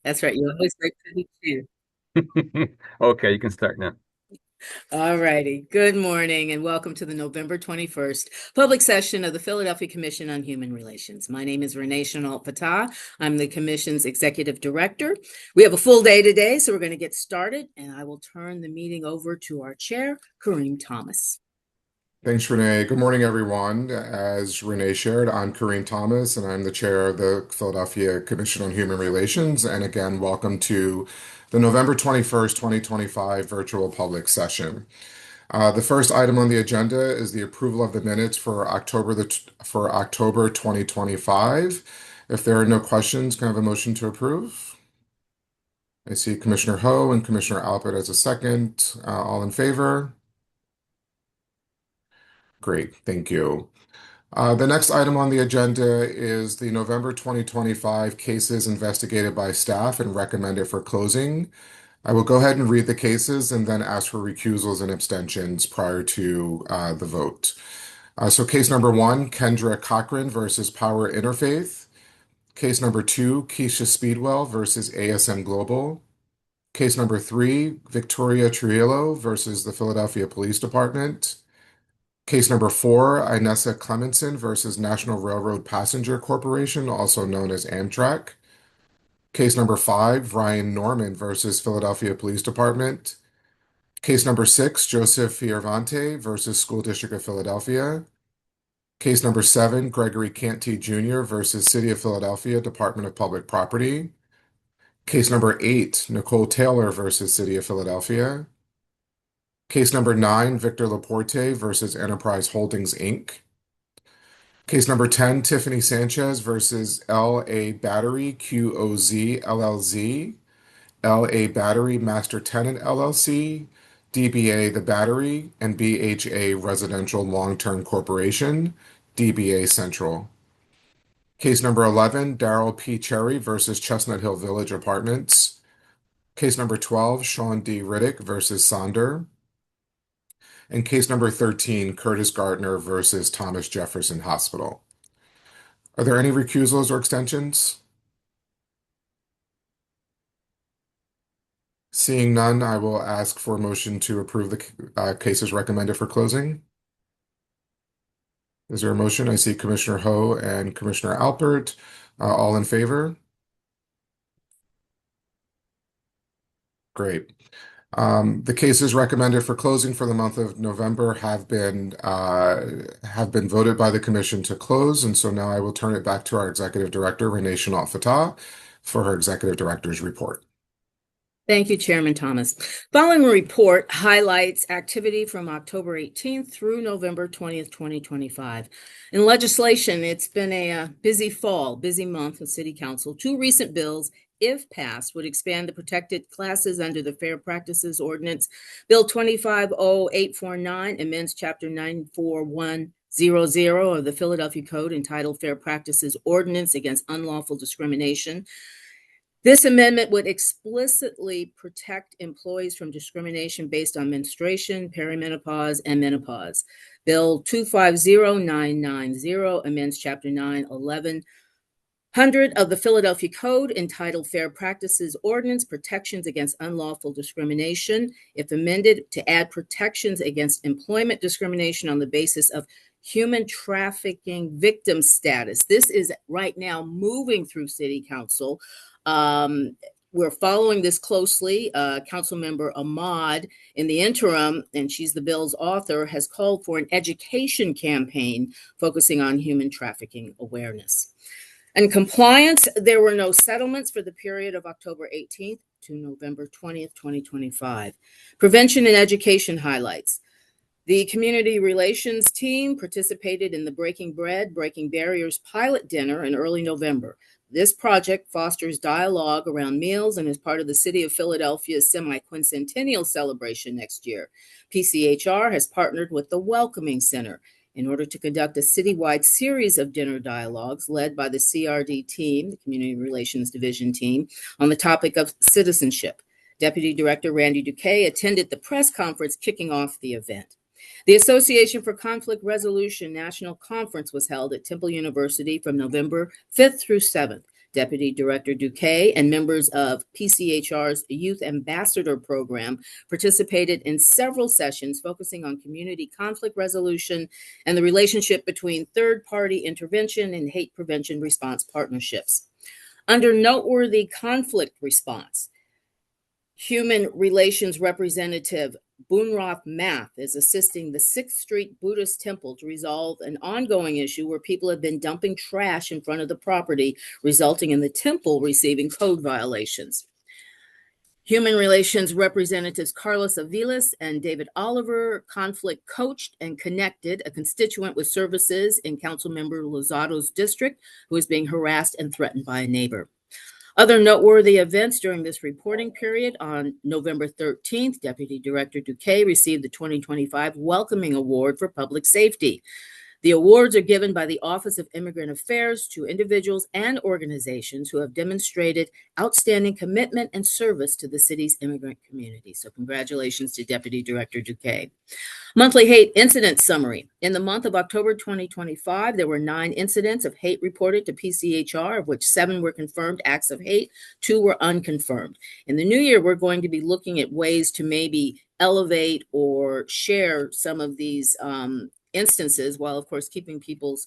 That's right. You always like to be cute. Okay, you can start now. All righty. Good morning and welcome to the November 21st public session of the Philadelphia Commission on Human Relations. My name is Renee Chenault Patah. I'm the Commission's Executive Director. We have a full day today, so we're going to get started, and I will turn the meeting over to our chair, Kareem Thomas. Thanks, Renee. Good morning, everyone. As Renee shared, I'm Kareem Thomas, and I'm the chair of the Philadelphia Commission on Human Relations. And again, welcome to the November 21st, 2025 virtual public session. The first item on the agenda is the approval of the minutes for October 2025. If there are no questions, can I have a motion to approve? I see Commissioner Ho and Commissioner Alpert as a second. All in favor? Great, thank you. The next item on the agenda is the November 2025 cases investigated by staff and recommended for closing. I will go ahead and read the cases and then ask for recusals and abstentions prior to the vote. So case number one, Kendra Cochran versus Power Interfaith. Case number two, Keisha Speedwell versus ASM Global. Case number three, Victoria Trujillo versus the Philadelphia Police Department. Case number four, Inessa Clemenson versus National Railroad Passenger Corporation, also known as Amtrak. Case number five, Ryan Norman versus Philadelphia Police Department. Case number six, Joseph Fiervante versus School District of Philadelphia. Case number seven, Gregory Canty Jr. versus City of Philadelphia Department of Public Property. Case number eight, Nicole Taylor versus City of Philadelphia. Case number nine, Victor Laporte versus Enterprise Holdings, Inc. Case number 10, Tiffany Sanchez versus LA Battery QOZ LLZ, LA Battery Master Tenant LLC, DBA The Battery, and BHA Residential Long-Term Corporation, DBA Central. Case number 11, Daryl P. Cherry versus Chestnut Hill Village Apartments. Case number 12, Sean D. Riddick versus Sonder. And case number 13, Curtis Gardner versus Thomas Jefferson Hospital. Are there any recusals or extensions? Seeing none, I will ask for a motion to approve the cases recommended for closing. Is there a motion? I see Commissioner Ho and Commissioner Alpert, all in favor. Great. The cases recommended for closing for the month of November have been voted by the commission to close, and so now I will turn it back to our executive director, Renee Chenault Fatah, for her executive director's report. Thank you, Chairman Thomas. Following report highlights activity from October 18th through November 20th, 2025. In legislation, it's been a busy month with City Council. Two recent bills, if passed, would expand the protected classes under the Fair Practices Ordinance. Bill 250849 amends Chapter 94100 of the Philadelphia Code entitled Fair Practices Ordinance Against Unlawful Discrimination. This amendment would explicitly protect employees from discrimination based on menstruation, perimenopause, and menopause. Bill 250990 amends Chapter 91100 of the Philadelphia Code entitled Fair Practices Ordinance Protections Against Unlawful Discrimination, if amended to add protections against employment discrimination on the basis of human trafficking victim status. This is right now moving through City Council. We're following this closely. Councilmember Ahmad, in the interim, and she's the bill's author, has called for an education campaign focusing on human trafficking awareness. In compliance, there were no settlements for the period of October 18th to November 20th, 2025. Prevention and education highlights. The community relations team participated in the Breaking Bread, Breaking Barriers pilot dinner in early November. This project fosters dialogue around meals and is part of the City of Philadelphia's semi-quincentennial celebration next year. PCHR has partnered with the Welcoming Center in order to conduct a citywide series of dinner dialogues led by the CRD team, the Community Relations Division team, on the topic of citizenship. Deputy Director Randy Duque attended the press conference kicking off the event. The Association for Conflict Resolution National Conference was held at Temple University from November 5th through 7th. Deputy Director Duque, and members of PCHR's Youth Ambassador Program participated in several sessions focusing on community conflict resolution and the relationship between third-party intervention and hate prevention response partnerships. Under noteworthy conflict response, Human Relations Representative Bunraf Math is assisting the 6th Street Buddhist Temple to resolve an ongoing issue where people have been dumping trash in front of the property, resulting in the temple receiving code violations. Human Relations Representatives Carlos Aviles and David Oliver conflict coached and connected a constituent with services in Councilmember Lozado's district who is being harassed and threatened by a neighbor. Other noteworthy events during this reporting period: on November 13th, Deputy Director Duque received the 2025 Welcoming Award for Public Safety. The awards are given by the Office of Immigrant Affairs to individuals and organizations who have demonstrated outstanding commitment and service to the city's immigrant community. So congratulations to Deputy Director Duque. Monthly Hate Incident Summary. In the month of October 2025, there were 9 incidents of hate reported to PCHR, of which 7 were confirmed acts of hate, 2 were unconfirmed. In the new year, we're going to be looking at ways to maybe elevate or share some of these instances, while of course keeping people's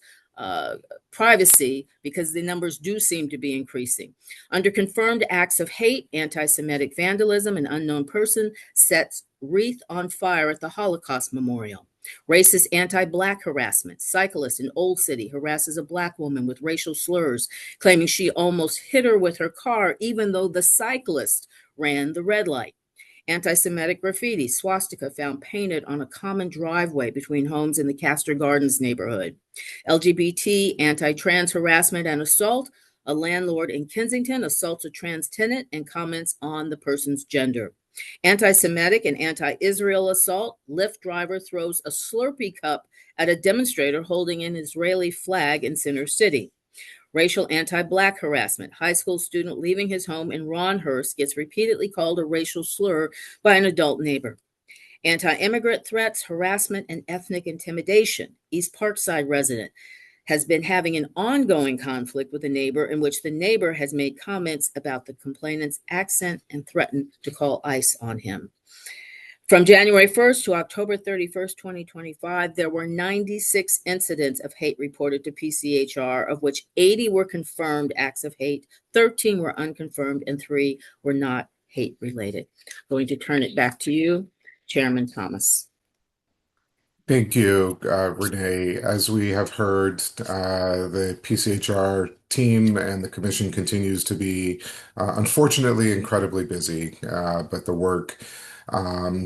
privacy, because the numbers do seem to be increasing. Under confirmed acts of hate, anti-Semitic vandalism, an unknown person sets wreath on fire at the Holocaust Memorial. Racist anti-Black harassment. Cyclist in Old City harasses a Black woman with racial slurs, claiming she almost hit her with her car, even though the cyclist ran the red light. Anti-Semitic graffiti, swastika found painted on a common driveway between homes in the Castor Gardens neighborhood. LGBT, anti-trans harassment and assault. A landlord in Kensington assaults a trans tenant and comments on the person's gender. Anti-Semitic and anti-Israel assault. Lyft driver throws a Slurpee cup at a demonstrator holding an Israeli flag in Center City. Racial anti-Black harassment. High school student leaving his home in Ronhurst gets repeatedly called a racial slur by an adult neighbor. Anti-immigrant threats, harassment, and ethnic intimidation. East Parkside resident has been having an ongoing conflict with a neighbor in which the neighbor has made comments about the complainant's accent and threatened to call ICE on him. From January 1st to October 31st, 2025, there were 96 incidents of hate reported to PCHR, of which 80 were confirmed acts of hate, 13 were unconfirmed, and 3 were not hate-related. Going to turn it back to you, Chairman Thomas. Thank you, Renee. As we have heard, the PCHR team and the commission continues to be, unfortunately, incredibly busy, but the work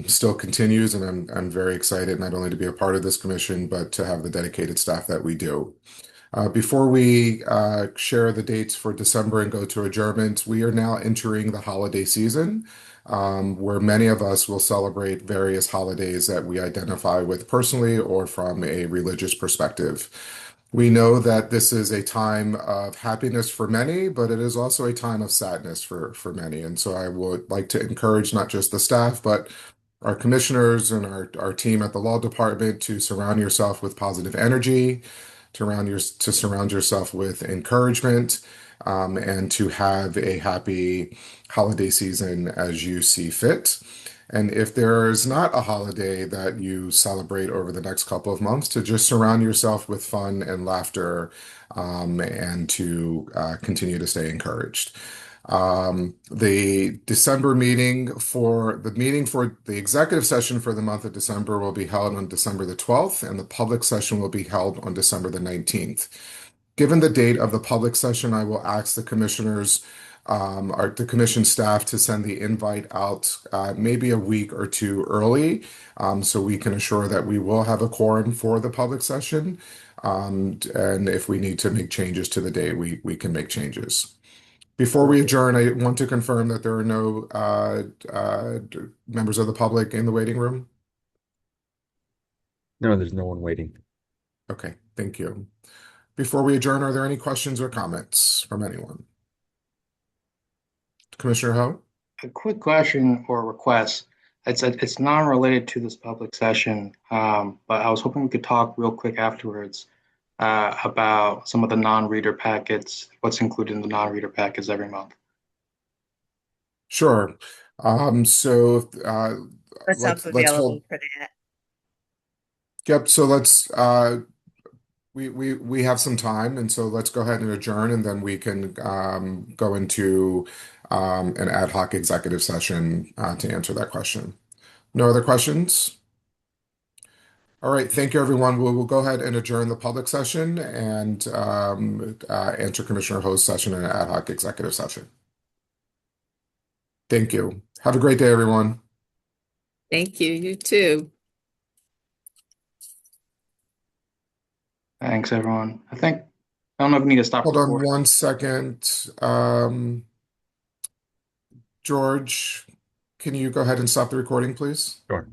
still continues, and I'm very excited not only to be a part of this commission, but to have the dedicated staff that we do. Before we share the dates for December and go to adjournment, we are now entering the holiday season, where many of us will celebrate various holidays that we identify with personally or from a religious perspective. We know that this is a time of happiness for many, but it is also a time of sadness for many. And so I would like to encourage not just the staff, but our commissioners and our team at the law department to surround yourself with positive energy, to surround yourself with encouragement, and to have a happy holiday season as you see fit. And if there is not a holiday that you celebrate over the next couple of months, to just surround yourself with fun and laughter, and to continue to stay encouraged. The December meeting for the executive session for the month of December will be held on December the 12th, and the public session will be held on December the 19th. Given the date of the public session, I will ask the commissioners, the commission staff, to send the invite out maybe a week or 2 early, so we can assure that we will have a quorum for the public session. And if we need to make changes to the day, we can make changes. Before we adjourn, I want to confirm that there are no members of the public in the waiting room. No, there's no one waiting. Okay, thank you. Before we adjourn, are there any questions or comments from anyone? Commissioner Ho? A quick question or request. It's non-related to this public session, but I was hoping we could talk real quick afterwards. about some of the non-reader packets, what's included in the non-reader packets every month. Sure. So What's up let's available hold. for that? Yep. So let's we have some time, and so let's go ahead and adjourn, and then we can go into an ad hoc executive session to answer that question. No other questions? All right. Thank you, everyone. We'll go ahead and adjourn the public session and answer Commissioner Ho's session in an ad hoc executive session. Thank you. Have a great day, everyone. Thank you. You too. Thanks, everyone. I don't know if we need to stop Hold on recording. 1 second. George, can you go ahead and stop the recording, please? Sure.